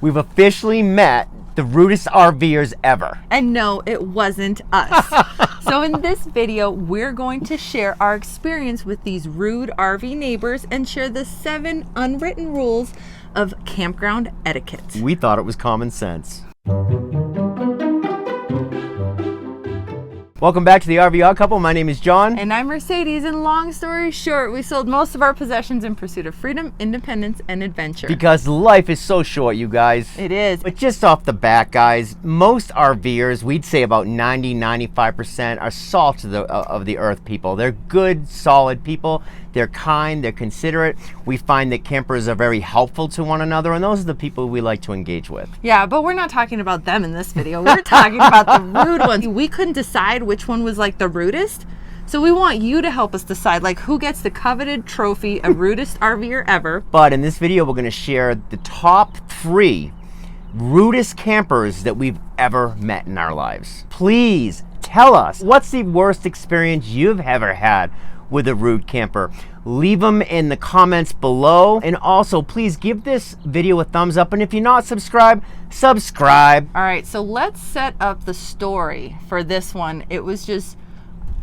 We've officially met the rudest RVers ever. And no, it wasn't us. So in this video, we're going to share our experience with these rude RV neighbors and share the 7 unwritten rules of campground etiquette. We thought it was common sense. Welcome back to the RV Odd Couple. My name is John. And I'm Mercedes, and long story short, we sold most of our possessions in pursuit of freedom, independence, and adventure. Because life is so short, you guys. It is. But just off the bat, guys, most RVers, we'd say about 90-95% are salt of the earth people. They're good, solid people. They're kind, they're considerate. We find that campers are very helpful to one another, and those are the people we like to engage with. Yeah, but we're not talking about them in this video. We're talking about the rude ones. We couldn't decide which one was like the rudest, so we want you to help us decide like who gets the coveted trophy of rudest RVer ever. But in this video, we're going to share the top 3 rudest campers that we've ever met in our lives. Please tell us, what's the worst experience you've ever had with a rude camper? Leave them in the comments below, and also please give this video a thumbs up, and if you're not subscribed, subscribe. All right, so let's set up the story for this one. It was just,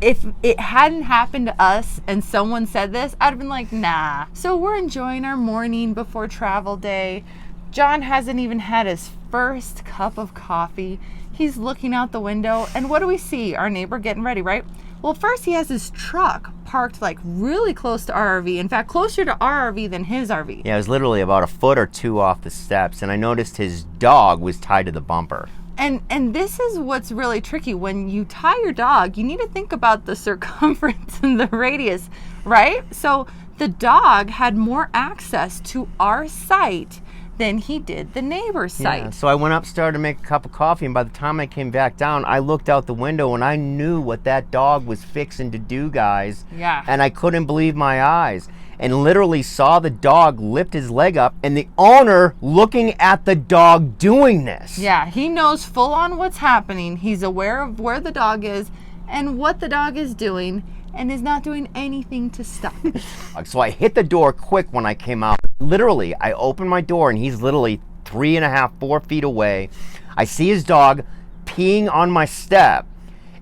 if it hadn't happened to us and someone said this, I'd have been like, nah. So we're enjoying our morning before travel day. John hasn't even had his first cup of coffee. He's looking out the window, and what do we see? Our neighbor getting ready, right? Well, first he has his truck parked like really close to our RV. In fact, closer to our RV than his RV. Yeah, it was literally about a foot or 2 off the steps, and I noticed his dog was tied to the bumper. And this is what's really tricky. When you tie your dog, you need to think about the circumference and the radius, right? So the dog had more access to our site than he did the neighbor's site. Yeah, so I went upstairs to make a cup of coffee, and by the time I came back down, I looked out the window and I knew what that dog was fixing to do, guys. Yeah. And I couldn't believe my eyes, and literally saw the dog lift his leg up and the owner looking at the dog doing this. Yeah, he knows full on what's happening. He's aware of where the dog is and what the dog is doing, and is not doing anything to stop it. So I hit the door quick when I came out. Literally, I opened my door and he's literally 3.5, 4 feet away. I see his dog peeing on my step.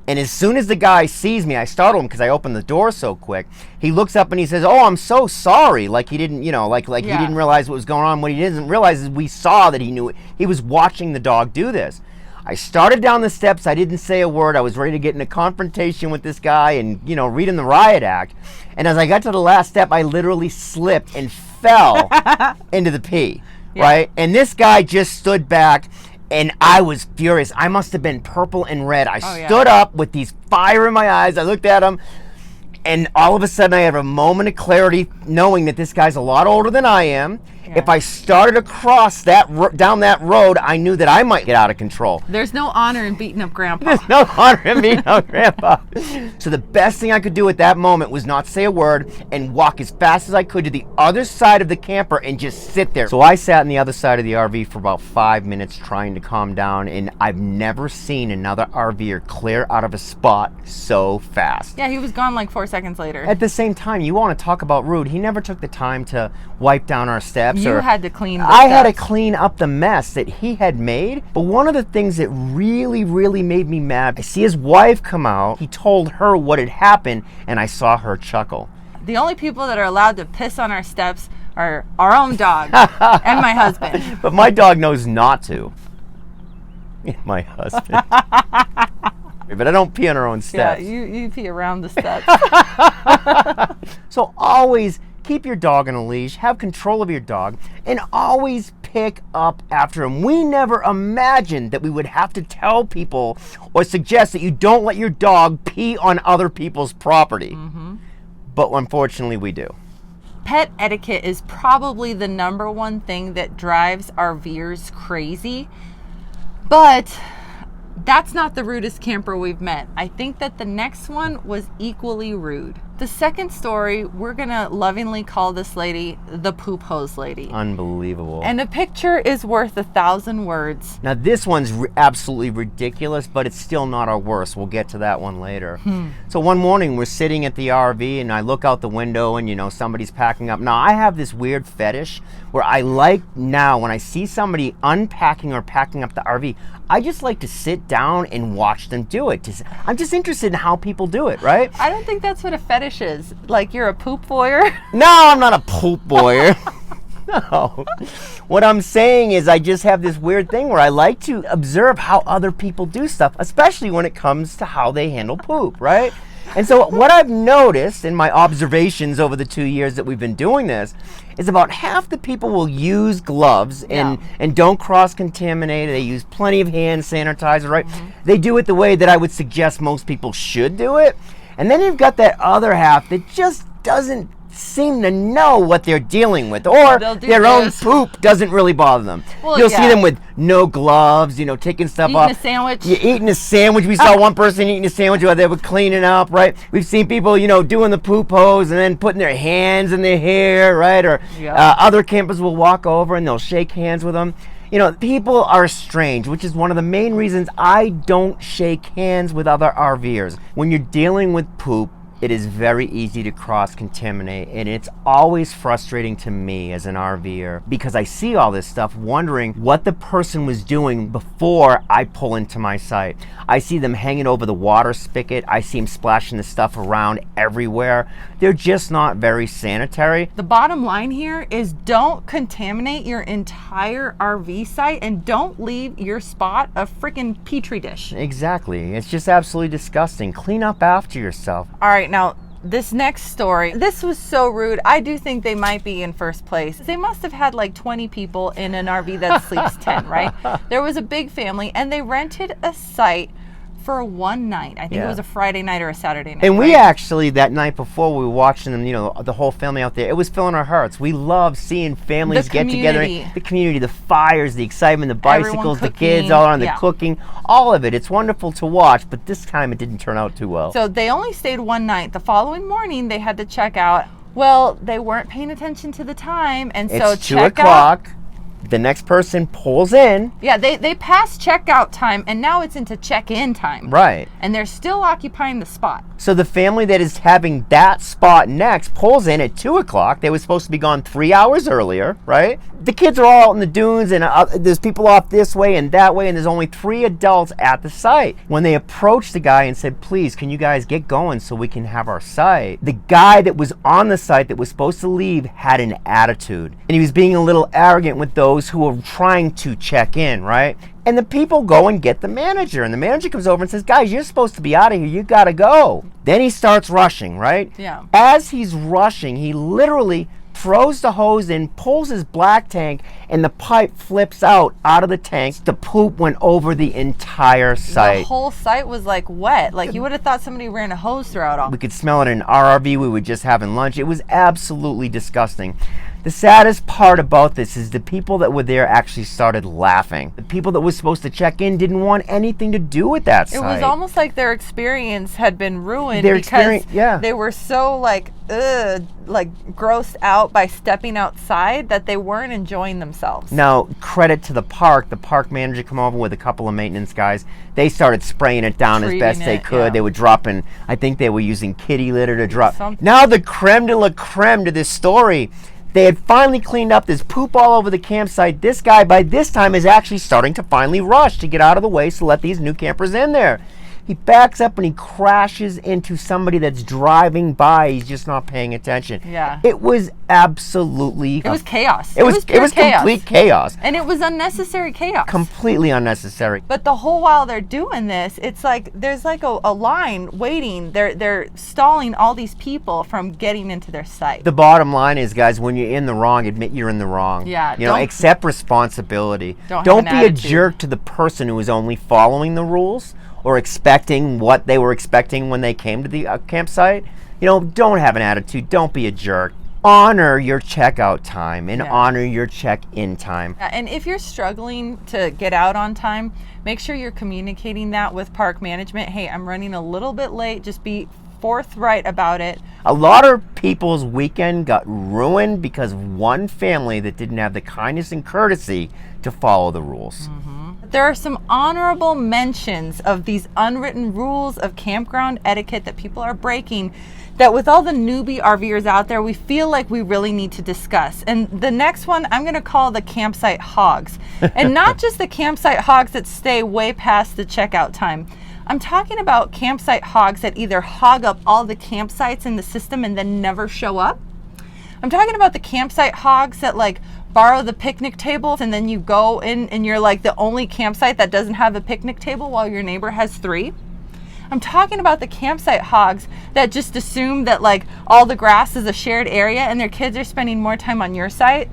And as soon as the guy sees me, I startle him because I opened the door so quick. He looks up and he says, "Oh, I'm so sorry." Like he didn't, like he didn't realize what was going on. What he didn't realize is we saw that he knew it. He was watching the dog do this. I started down the steps. I didn't say a word. I was ready to get in a confrontation with this guy and, reading the riot act. And as I got to the last step, I literally slipped and fell into the pee, right? And this guy just stood back, and I was furious. I must have been purple and red. I stood up with these fire in my eyes. I looked at him, and all of a sudden I had a moment of clarity, knowing that this guy's a lot older than I am. Yeah. If I started across down that road, I knew that I might get out of control. There's no honor in beating up Grandpa. There's no honor in beating up Grandpa. So the best thing I could do at that moment was not say a word and walk as fast as I could to the other side of the camper and just sit there. So I sat on the other side of the RV for about 5 minutes trying to calm down, and I've never seen another RVer clear out of a spot so fast. Yeah, he was gone like 4 seconds later. At the same time, you want to talk about rude. He never took the time to wipe down our steps. You had to clean the I steps. had to clean up the mess that he had made. But one of the things that really, really made me mad, I see his wife come out. He told her what had happened, and I saw her chuckle. The only people that are allowed to piss on our steps are our own dog and my husband. But my dog knows not to. My husband. But I don't pee on our own steps. Yeah, you pee around the steps. So always keep your dog on a leash, have control of your dog, and always pick up after him. We never imagined that we would have to tell people or suggest that you don't let your dog pee on other people's property. But unfortunately, we do. Pet etiquette is probably the #1 thing that drives RVers crazy. But that's not the rudest camper we've met. I think that the next one was equally rude. The second story, we're gonna lovingly call this lady the poop hose lady. Unbelievable. And a picture is worth 1,000 words. Now this one's absolutely ridiculous, but it's still not our worst. We'll get to that one later. So So one morning we're sitting at the RV and I look out the window and, you know, somebody's packing up. Now I have this weird fetish where I like now when I see somebody unpacking or packing up the RV, I just like to sit down and watch them do it. I'm just interested in how people do it, right? I don't think that's what a fetish is. Like you're a poop voyeur? No, I'm not a poop voyeur. No. What I'm saying is I just have this weird thing where I like to observe how other people do stuff, especially when it comes to how they handle poop, right? And so what I've noticed in my observations over the 2 years that we've been doing this is about half the people will use gloves and don't cross-contaminate. They use plenty of hand sanitizer, right? They do it the way that I would suggest most people should do it. And then you've got that other half that just doesn't seem to know what they're dealing with, or their own poop doesn't really bother them. Well, You'll see them with no gloves, you know, taking stuff off. Eating a sandwich. Yeah, eating a sandwich. We saw one person eating a sandwich while they were cleaning up, right? We've seen people, you know, doing the poop hose and then putting their hands in their hair, right? Or other campers will walk over and they'll shake hands with them. You know, people are strange, which is one of the main reasons I don't shake hands with other RVers. When you're dealing with poop, it is very easy to cross-contaminate, and it's always frustrating to me as an RVer because I see all this stuff wondering what the person was doing before I pull into my site. I see them hanging over the water spigot. I see them splashing the stuff around everywhere. They're just not very sanitary. The bottom line here is don't contaminate your entire RV site and don't leave your spot a freaking petri dish. Exactly. It's just absolutely disgusting. Clean up after yourself. All right, now this next story, this was so rude. I do think they might be in first place. They must have had like 20 people in an RV that sleeps 10, right? There was a big family and they rented a site for one night. I think it was a Friday night or a Saturday night. And we actually, that night before, we were watching them, you know, the whole family out there. It was filling our hearts. We love seeing families get together. The community, the fires, the excitement, the bicycles, the kids all on the cooking, all of it. It's wonderful to watch, but this time it didn't turn out too well. So they only stayed one night. The following morning, they had to check out. Well, they weren't paying attention to the time, and so it's 2 o'clock. The next person pulls in. Yeah, they passed checkout time, and now it's into check-in time. Right. And they're still occupying the spot. So the family that is having that spot next pulls in at 2 o'clock. They were supposed to be gone 3 hours earlier, right? The kids are all out in the dunes, and there's people off this way and that way, and there's only 3 adults at the site. When they approached the guy and said, please, can you guys get going so we can have our site? The guy that was on the site that was supposed to leave had an attitude, and he was being a little arrogant with those who were trying to check in, right? And the people go and get the manager, and the manager comes over and says, guys, you're supposed to be out of here. You gotta go. Then he starts rushing, right? Yeah. As he's rushing, he literally throws the hose in, pulls his black tank, and the pipe flips out of the tank. The poop went over the entire site. The whole site was like wet. Like you would have thought somebody ran a hose throughout all. We could smell it in our RV. We were just having lunch. It was absolutely disgusting. The saddest part about this is the people that were there actually started laughing. The people that were supposed to check in didn't want anything to do with that site. It was almost like their experience had been ruined because they were so like grossed out by stepping outside that they weren't enjoying themselves. Now, credit to the park. The park manager came over with a couple of maintenance guys. They started spraying it down as best they could. Yeah. They were dropping, I think they were using kitty litter to drop. Now the creme de la creme to this story. They had finally cleaned up. There's poop all over the campsite. This guy, by this time, is actually starting to finally rush to get out of the way to let these new campers in there. He backs up and he crashes into somebody that's driving by. He's just not paying attention. Yeah. It was absolutely... It was chaos. It was complete chaos. And it was unnecessary chaos. Completely unnecessary. But the whole while they're doing this, it's like there's like a line waiting. They're stalling all these people from getting into their site. The bottom line is, guys, when you're in the wrong, admit you're in the wrong. Yeah. You know, accept responsibility. Don't be a jerk to the person who is only following the rules or expecting what they were expecting when they came to the campsite. You know, don't have an attitude. Don't be a jerk. Honor your checkout time and honor your check-in time. And if you're struggling to get out on time, make sure you're communicating that with park management. Hey, I'm running a little bit late. Just be forthright about it. A lot of people's weekend got ruined because of one family that didn't have the kindness and courtesy to follow the rules. Mm-hmm. there are some honorable mentions of these unwritten rules of campground etiquette that people are breaking, that with all the newbie RVers out there, we feel like we really need to discuss. And the next one I'm going to call the campsite hogs. And not just the campsite hogs that stay way past the checkout time. I'm talking about campsite hogs that either hog up all the campsites in the system and then never show up. I'm talking about the campsite hogs that like borrow the picnic tables and then you go in and you're like the only campsite that doesn't have a picnic table while your neighbor has 3. I'm talking about the campsite hogs that just assume that like all the grass is a shared area and their kids are spending more time on your site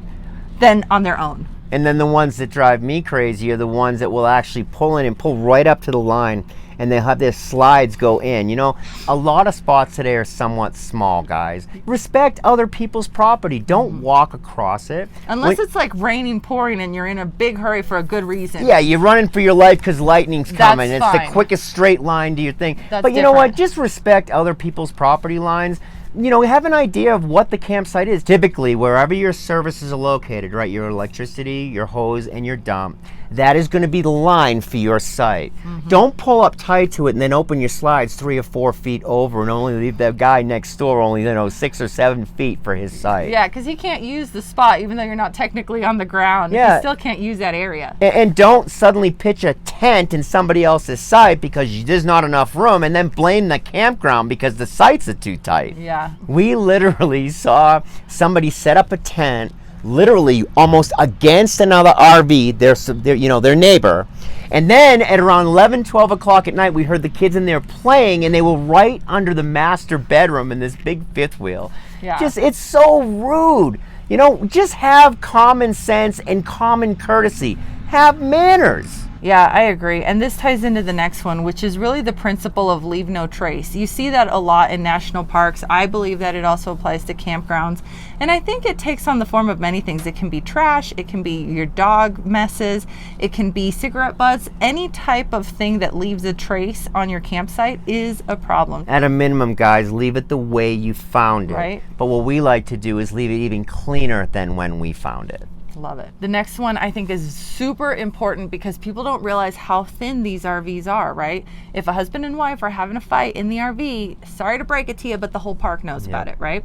than on their own. And then the ones that drive me crazy are the ones that will actually pull in and pull right up to the line, and they'll have their slides go in. You know, a lot of spots today are somewhat small, guys. Respect other people's property. Don't walk across it. Unless it's like raining, pouring, and you're in a big hurry for a good reason. Yeah, you're running for your life because lightning's coming. That's It's fine. the quickest straight line to your thing. That's but you know what? different. Just respect other people's property lines. You know, have an idea of what the campsite is. Typically, wherever your services are located, right, your electricity, your hose, and your dump, that is going to be the line for your site. Don't pull up tight to it and then open your slides 3 or 4 feet over and only leave that guy next door only, 6 or 7 feet for his site. Yeah, because he can't use the spot even though you're not technically on the ground. Yeah. He still can't use that area. And don't suddenly pitch a tent in somebody else's site because there's not enough room and then blame the campground because the sites are too tight. Yeah. We literally saw somebody set up a tent literally almost against another RV, their neighbor. And then at around 11, 12 o'clock at night, we heard the kids in there playing, and they were right under the master bedroom in this big fifth wheel. Yeah. It's so rude. You know, just have common sense and common courtesy. Have manners. Yeah, I agree. And this ties into the next one, which is really the principle of leave no trace. You see that a lot in national parks. I believe that it also applies to campgrounds. And I think it takes on the form of many things. It can be trash. It can be your dog messes. It can be cigarette butts. Any type of thing that leaves a trace on your campsite is a problem. At a minimum, guys, leave it the way you found it. Right. But what we like to do is leave it even cleaner than when we found it. Love it. The next one I think is super important because people don't realize how thin these RVs are, right? If a husband and wife are having a fight in the RV, sorry to break it to you, but the whole park knows about it, right?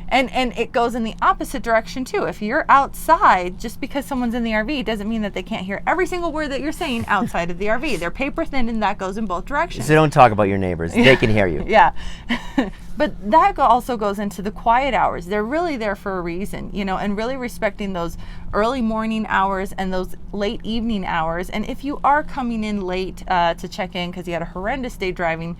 And it goes in the opposite direction too. If you're outside, just because someone's in the RV doesn't mean that they can't hear every single word that you're saying outside of the RV. They're paper thin and that goes in both directions. So don't talk about your neighbors. They can hear you. Yeah. But that also goes into the quiet hours. They're really there for a reason, and really respecting those early morning hours and those late evening hours. And if you are coming in late to check in because you had a horrendous day driving,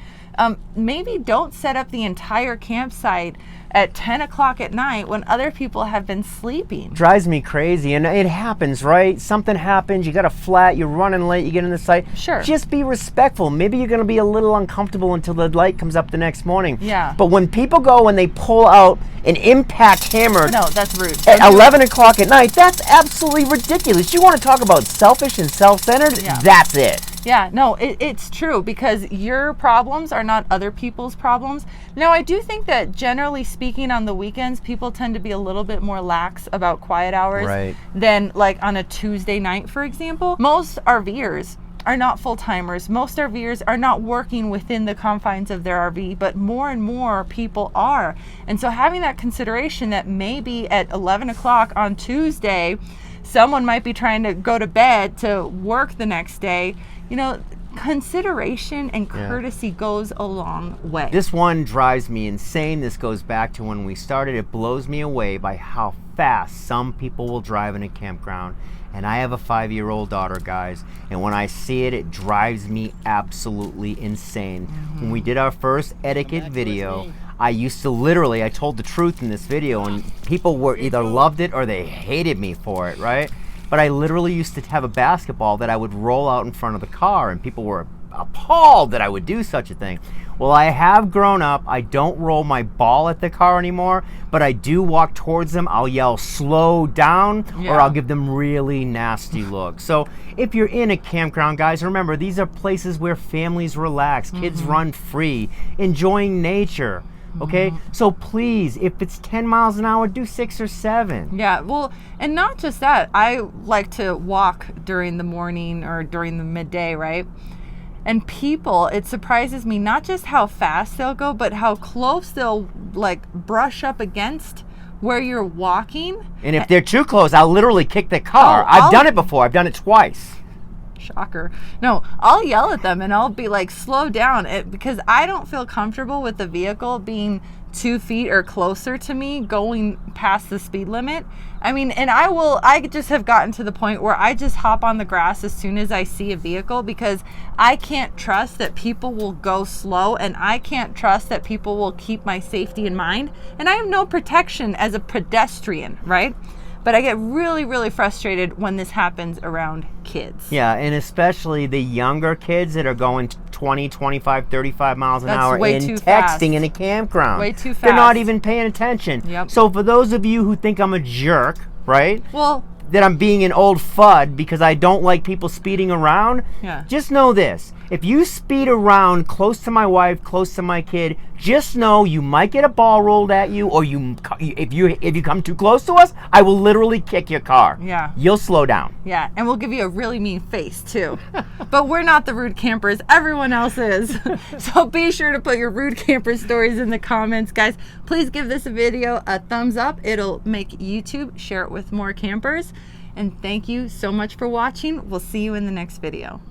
maybe don't set up the entire campsite at 10 o'clock at night when other people have been sleeping. Drives me crazy, and it happens, right? Something happens, you got a flat, you're running late, you get in the site. Sure. Just be respectful. Maybe you're going to be a little uncomfortable until the light comes up the next morning. Yeah. But when people go and they pull out an impact hammer No, that's rude. at 11 o'clock at night, that's absolutely ridiculous. You want to talk about selfish and self-centered? Yeah. That's it. Yeah, no, it's true because your problems are not other people's problems. Now, I do think that generally speaking on the weekends, people tend to be a little bit more lax about quiet hours Right. than like on a Tuesday night, for example. Most RVers are not full-timers. Most RVers are not working within the confines of their RV, but more and more people are. And so having that consideration that maybe at 11 o'clock on Tuesday, someone might be trying to go to bed to work the next day, consideration and courtesy goes a long way. This one drives me insane. This goes back to when we started. It blows me away by how fast some people will drive in a campground. And I have a 5-year-old daughter, guys. And when I see it, it drives me absolutely insane. When we did our first etiquette video, I used to literally, I told the truth in this video, and people were either loved it or they hated me for it, right? But I literally used to have a basketball that I would roll out in front of the car, and people were appalled that I would do such a thing. Well, I have grown up. I don't roll my ball at the car anymore, but I do walk towards them. I'll yell, slow down, or I'll give them really nasty looks. So if you're in a campground, guys, remember, these are places where families relax, kids run free, enjoying nature. Okay, so please, if it's 10 miles an hour, do 6 or 7. Yeah, well, and not just that. I like to walk during the morning or during the midday, right? And people, it surprises me not just how fast they'll go, but how close they'll like brush up against where you're walking. And if they're too close, I'll literally kick the car. I've done it before. I've done it twice. Shocker. No, I'll yell at them and I'll be like, slow down, because I don't feel comfortable with the vehicle being 2 feet or closer to me going past the speed limit. I mean, and I just have gotten to the point where I just hop on the grass as soon as I see a vehicle, because I can't trust that people will go slow, and I can't trust that people will keep my safety in mind. And I have no protection as a pedestrian, right? But I get really, really frustrated when this happens around kids. Yeah, and especially the younger kids that are going 20, 25, 35 miles an hour way and too texting fast. in a campground. Way too They're not fast. even paying attention. Yep. So for those of you who think I'm a jerk, right? Well, that I'm being an old FUD because I don't like people speeding around, yeah. Just know this. If you speed around close to my wife, close to my kid, just know you might get a ball rolled at you, or if you come too close to us, I will literally kick your car. Yeah. You'll slow down. Yeah, and we'll give you a really mean face too. But we're not the rude campers. Everyone else is. So be sure to put your rude camper stories in the comments, guys. Please give this video a thumbs up. It'll make YouTube share it with more campers. And thank you so much for watching. We'll see you in the next video.